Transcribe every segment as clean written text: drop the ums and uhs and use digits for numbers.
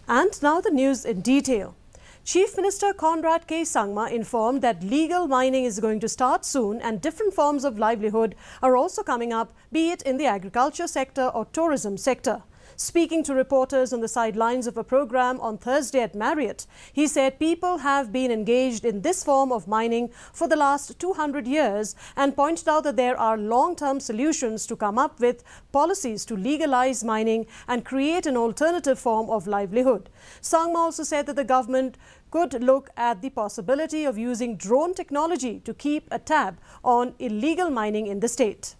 And now the news in detail. Chief Minister Conrad K. Sangma informed that legal mining is going to start soon and different forms of livelihood are also coming up, be it in the agriculture sector or tourism sector. Speaking to reporters on the sidelines of a program on Thursday at Marriott, he said people have been engaged in this form of mining for the last 200 years and pointed out that there are long-term solutions to come up with policies to legalize mining and create an alternative form of livelihood. Sangma also said that the government could look at the possibility of using drone technology to keep a tab on illegal mining in the state.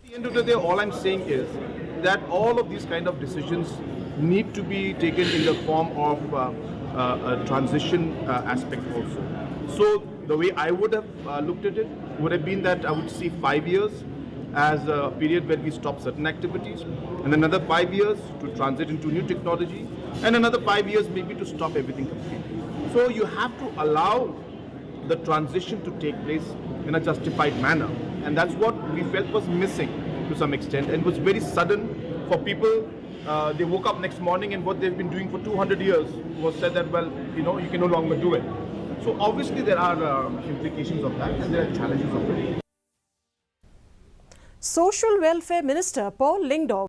At the end of the day, all I'm saying is that all of these kind of decisions need to be taken in the form of a transition aspect also. So the way I would have looked at it would have been that I would see 5 years as a period where we stop certain activities, and another 5 years to transit into new technology, and another 5 years maybe to stop everything completely. So you have to allow the transition to take place in a justified manner, and that's what we felt was missing to some extent, and it was very sudden for people. They woke up next morning and what they've been doing for 200 years was said that, well, you can no longer do it. So obviously there are implications of that and there are challenges of it. Social Welfare Minister Paul Lyngdoh